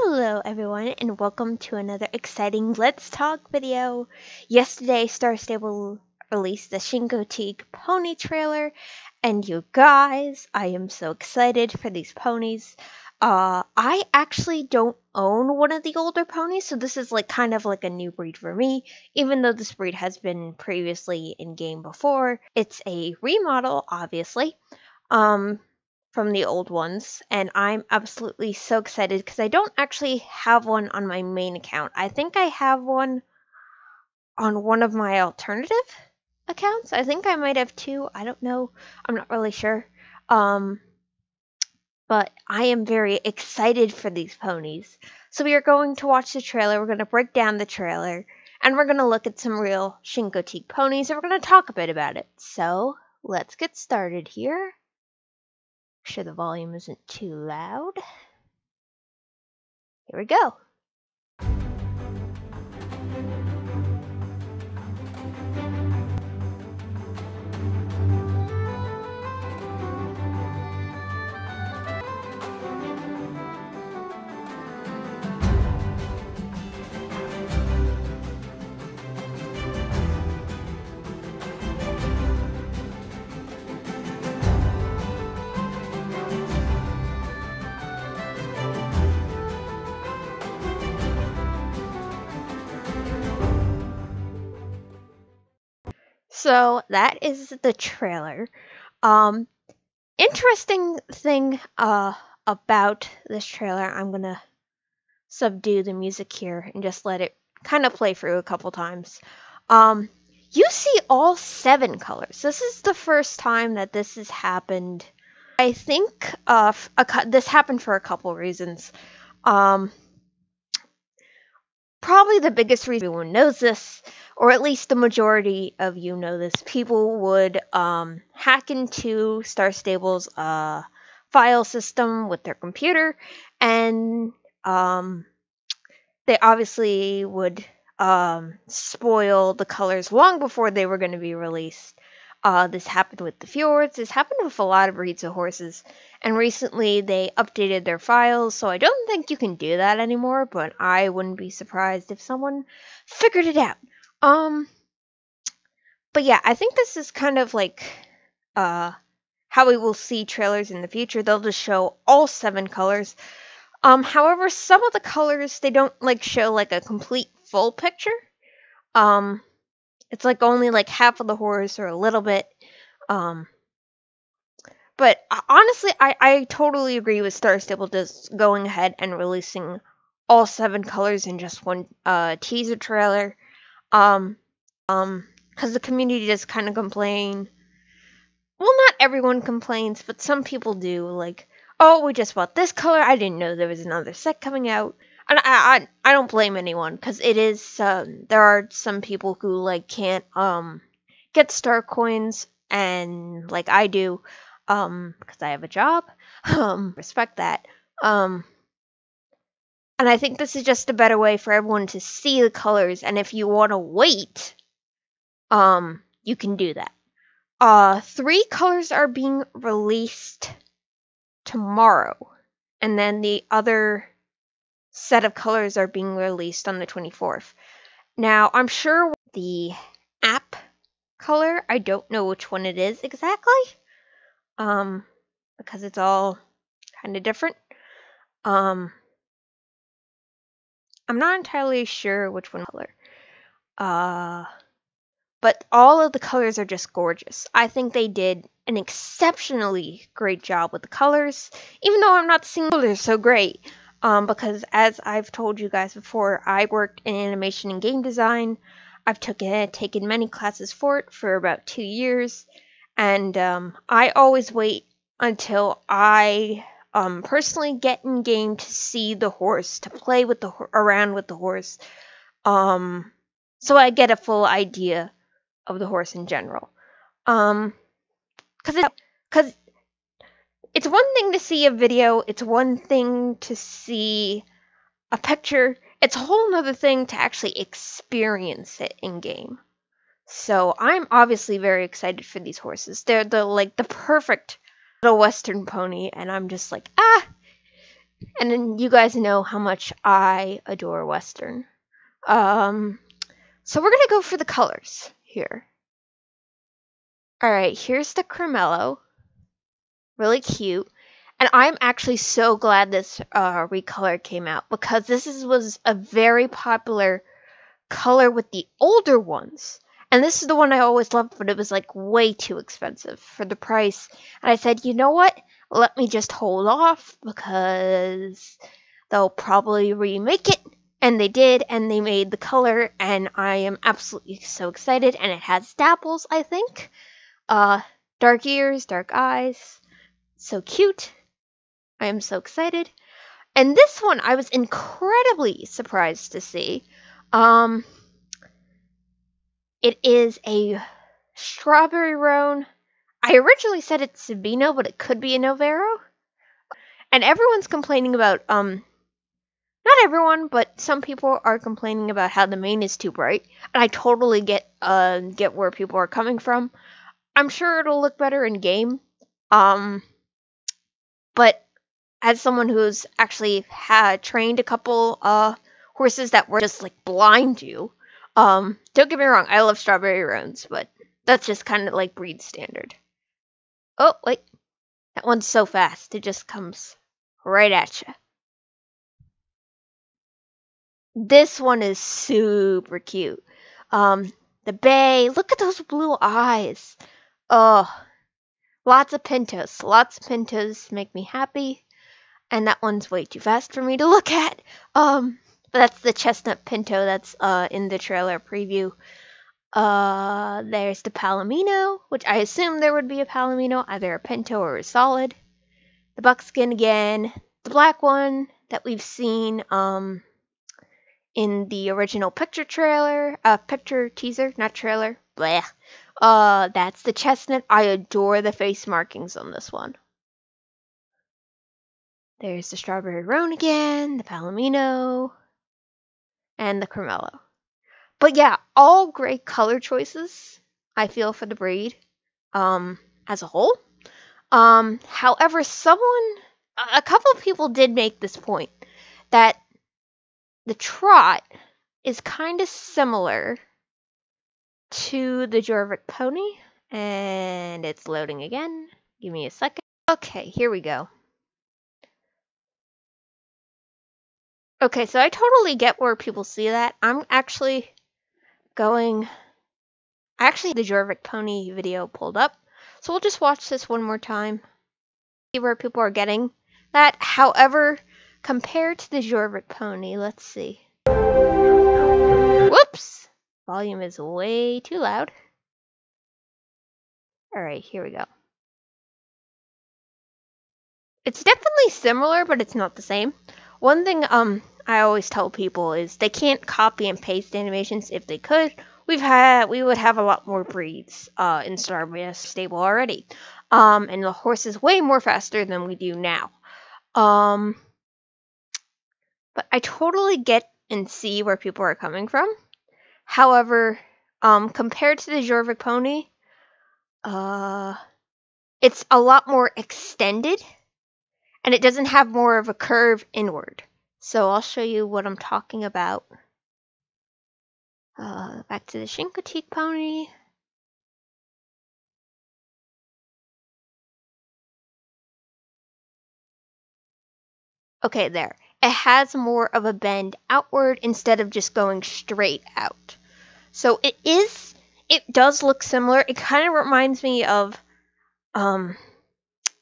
Hello everyone and welcome to another exciting Let's Talk video. Yesterday Star Stable released the Chincoteague Pony trailer and you guys, I am so excited for these ponies. I actually don't own one of the older ponies, so this is kind of like a new breed for me, even though this breed has been previously in game before. It's a remodel, obviously. From the old ones, and I'm absolutely so excited because I don't actually have one on my main account. I think I have one on one of my alternative accounts. I think I might have two. I don't know. I'm not really sure. But I am very excited for these ponies. So we are going to watch the trailer. We're going to break down the trailer, and we're going to look at some real Chincoteague ponies, and we're going to talk a bit about it. So let's get started here. Make sure the volume isn't too loud. Here we go. So that is the trailer. Interesting thing about this trailer, I'm gonna subdue the music here and just let it kind of play through a couple times. You see all 7 colors. This is the first time that this has happened. I think this happened for a couple reasons. Probably the biggest reason everyone knows this, or at least the majority of you know this, people would hack into Star Stable's file system with their computer, and they obviously would spoil the colors long before they were going to be released. This happened with the fjords. This happened with a lot of breeds of horses. And recently they updated their files, so I don't think you can do that anymore, but I wouldn't be surprised if someone figured it out. But yeah, I think this is kind of like how we will see trailers in the future. They'll just show all 7 colors. However, some of the colors, they don't show a complete full picture. It's only half of the horse or a little bit. But honestly, I totally agree with Star Stable just going ahead and releasing all 7 colors in just one teaser trailer. Because the community does kind of complain. Well, not everyone complains, but some people do. Oh, we just bought this color. I didn't know there was another set coming out. And I don't blame anyone, because it is, there are some people who, can't, get star coins, and, I do, because I have a job, respect that, and I think this is just a better way for everyone to see the colors, and if you want to wait, you can do that. 3 colors are being released tomorrow, and then the other set of colors are being released on the 24th. Now, I'm sure the app color, I don't know which one it is exactly, because it's all kind of different. I'm not entirely sure which one color. But all of the colors are just gorgeous. I think they did an exceptionally great job with the colors, even though I'm not seeing colors so great. Because as I've told you guys before, I worked in animation and game design. I've taken many classes for it for about 2 years, and I always wait until I personally get in game to see the horse, to play with around with the horse, so I get a full idea of the horse in general. Because it's one thing to see a video, it's one thing to see a picture, it's a whole nother thing to actually experience it in game. So I'm obviously very excited for these horses. They're the perfect little Western pony, and I'm just And then you guys know how much I adore Western. So we're gonna go for the colors here. Alright, here's the Cremello. Really cute. And I'm actually so glad this recolor came out, because this was a very popular color with the older ones. And this is the one I always loved, but it was like way too expensive for the price. And I said, you know what? Let me just hold off, because they'll probably remake it. And they did, and they made the color, and I am absolutely so excited. And it has dapples, I think. Dark ears, dark eyes. So cute. I am so excited. And this one I was incredibly surprised to see. It is a strawberry roan. I originally said it's Sabino, but it could be a Novero. And everyone's complaining about, not everyone, but some people are complaining about how the mane is too bright. And I totally get where people are coming from. I'm sure it'll look better in game. But as someone who's actually had trained a couple horses that were just like blind you, don't get me wrong, I love strawberry roans, but that's just kind of like breed standard. Oh wait, that one's so fast, it just comes right at you. This one is super cute. The bay, look at those blue eyes. Oh, lots of pintos. Lots of pintos make me happy. And that one's way too fast for me to look at. That's the chestnut pinto that's in the trailer preview. There's the palomino, which I assume there would be a palomino, either a pinto or a solid. The buckskin again. The black one that we've seen in the original picture teaser, not trailer. Blah. That's the chestnut. I adore the face markings on this one. There's the strawberry roan again, the palomino, and the Cremello. But yeah, all great color choices, I feel, for the breed as a whole. However, a couple of people did make this point, that the trot is kind of similar to the Jorvik pony. And it's loading again. Give me a second. Okay, here we go. Okay, so I totally get where people see that. I'm actually the Jorvik pony video pulled up. So we'll just watch this one more time. See where people are getting that. However, compared to the Jorvik pony, let's see. Whoops! Volume is way too loud. Alright, here we go. It's definitely similar, but it's not the same. One thing I always tell people is they can't copy and paste animations. If they could, we would have a lot more breeds in Starbase stable already. And the horse is way more faster than we do now. But I totally get and see where people are coming from. However, compared to the Jorvik pony, it's a lot more extended, and it doesn't have more of a curve inward. So I'll show you what I'm talking about. Back to the Chincoteague pony. Okay, there. It has more of a bend outward instead of just going straight out. So it does look similar. It kind of reminds me of the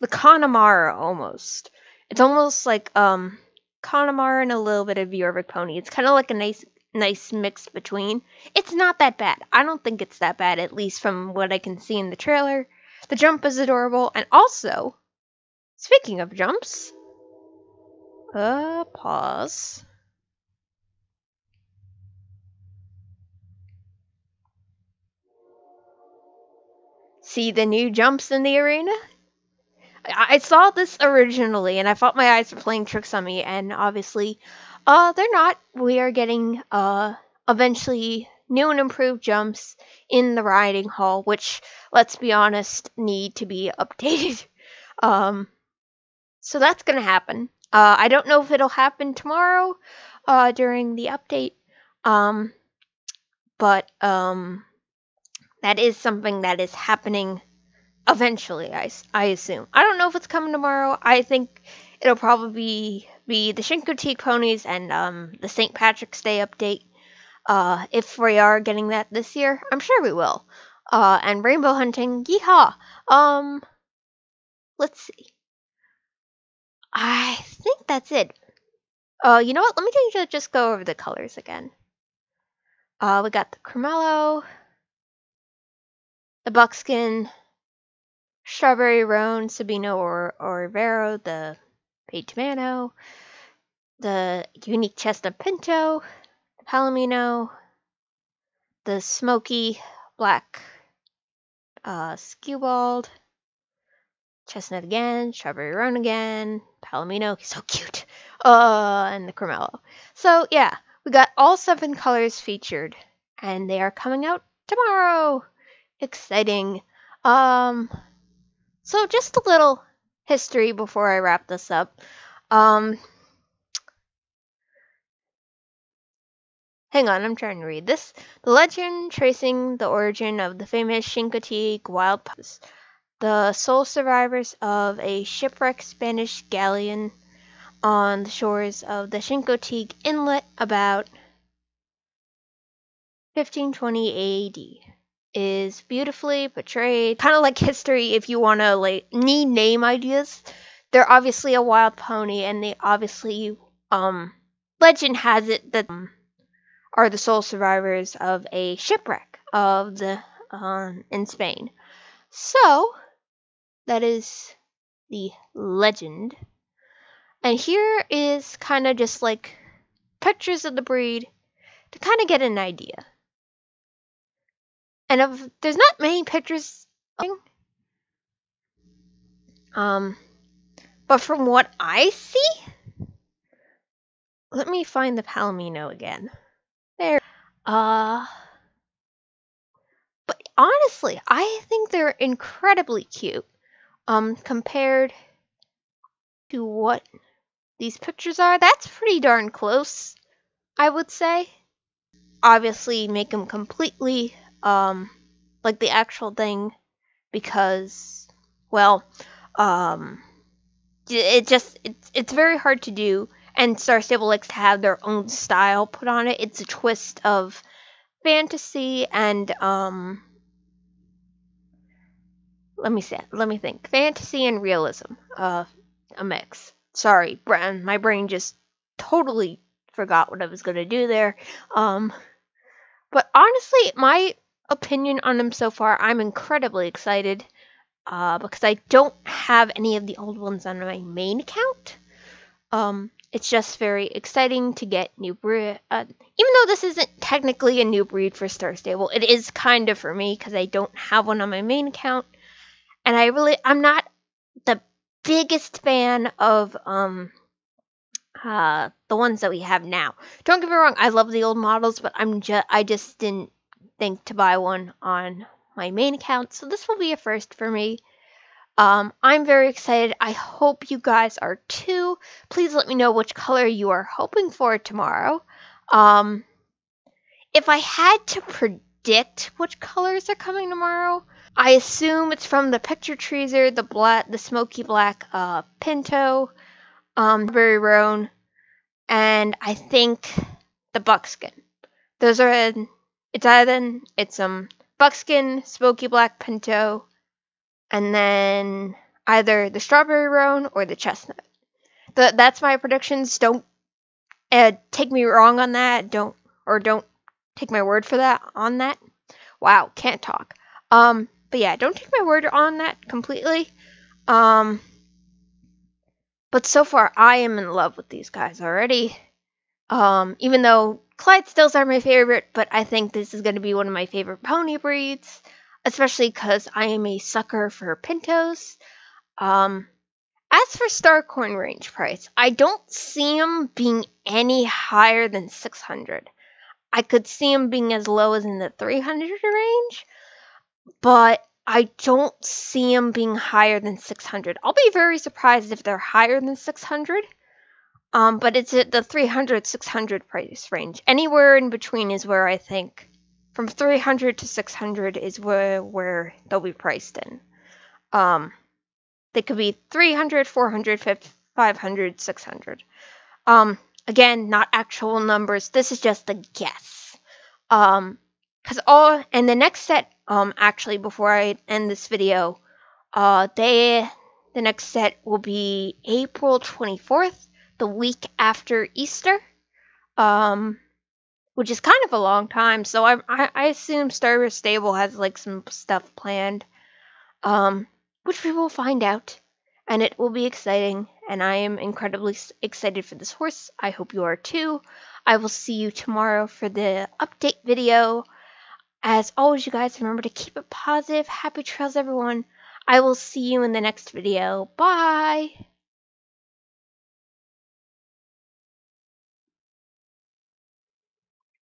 Connemara almost. It's almost like Connemara and a little bit of Jorvik pony. It's kind of like a nice mix between. It's not that bad. I don't think it's that bad, at least from what I can see in the trailer. The jump is adorable, and also, speaking of jumps, pause. See the new jumps in the arena? I saw this originally, and I thought my eyes were playing tricks on me, and obviously, they're not. We are getting, eventually new and improved jumps in the riding hall, which, let's be honest, need to be updated. So that's gonna happen. I don't know if it'll happen tomorrow during the update, but that is something that is happening eventually, I assume. I don't know if it's coming tomorrow. I think it'll probably be the Chincoteague Ponies and the St. Patrick's Day update. If we are getting that this year, I'm sure we will. And rainbow hunting, yeehaw. Let's see. I think that's it. You know what? Let me just go over the colors again. We got the cremello, the buckskin, strawberry roan, Sabino or Vero, the page mano, the unique chestnut pinto, the palomino, the smoky black skewbald, chestnut again, strawberry roan again, palomino, he's so cute, and the cremello. So yeah, we got all 7 colors featured, and they are coming out tomorrow. Exciting. So just a little history before I wrap this up. Hang on, I'm trying to read this. The legend tracing the origin of the famous Chincoteague wild ponies, the sole survivors of a shipwrecked Spanish galleon on the shores of the Chincoteague Inlet about 1520 AD. Is beautifully portrayed. Kind of like history if you want to need name ideas. They're obviously a wild pony, and they obviously, legend has it that are the sole survivors of a shipwreck of the in Spain. So that is the legend. And here is kind of just like pictures of the breed to kind of get an idea. And there's not many pictures, but from what I see, let me find the palomino again. There. But honestly, I think they're incredibly cute. Compared to what these pictures are, that's pretty darn close, I would say. Obviously, make them completely like the actual thing, because, well, it's very hard to do, and Star Stable likes to have their own style put on it. It's a twist of fantasy and let me think. Fantasy and realism. A mix. Sorry, my brain just totally forgot what I was gonna do there. But honestly, my opinion on them so far, I'm incredibly excited. Because I don't have any of the old ones on my main account. It's just very exciting to get new breed. Even though this isn't technically a new breed for Star Stable, it is kind of for me because I don't have one on my main account, and I'm not the biggest fan of the ones that we have now. Don't get me wrong, I love the old models, but I just didn't think to buy one on my main account, so this will be a first for me. I'm very excited. I hope you guys are too. Please let me know which color you are hoping for tomorrow. If I had to predict which colors are coming tomorrow, I assume it's from the picture treaser, the smoky black pinto, berry roan, and I think the buckskin. Those are it's buckskin, smoky black pinto, and then either the strawberry roan or the chestnut. That's my predictions. Don't take me wrong on that. Don't take my word for that on that. Wow, can't talk. But yeah, don't take my word on that completely. But so far, I am in love with these guys already. Even though Clydesdales are my favorite, but I think this is going to be one of my favorite pony breeds, especially because I am a sucker for pintos. As for Starcorn range price, I don't see them being any higher than 600. I could see them being as low as in the 300 range, but I don't see them being higher than 600. I'll be very surprised if they're higher than 600. But it's at the 300, 600 price range. Anywhere in between is where I think from 300 to 600 is where they'll be priced in. They could be 300, 400, 500, 600. Again, not actual numbers. This is just a guess. And the next set, actually, before I end this video, the next set will be April 24th, the week after Easter, which is kind of a long time. So I assume Star Stable has like some stuff planned, which we will find out, and it will be exciting. And I am incredibly excited for this horse. I hope you are too. I will see you tomorrow for the update video. As always, you guys, remember to keep it positive. Happy trails, everyone. I will see you in the next video. Bye!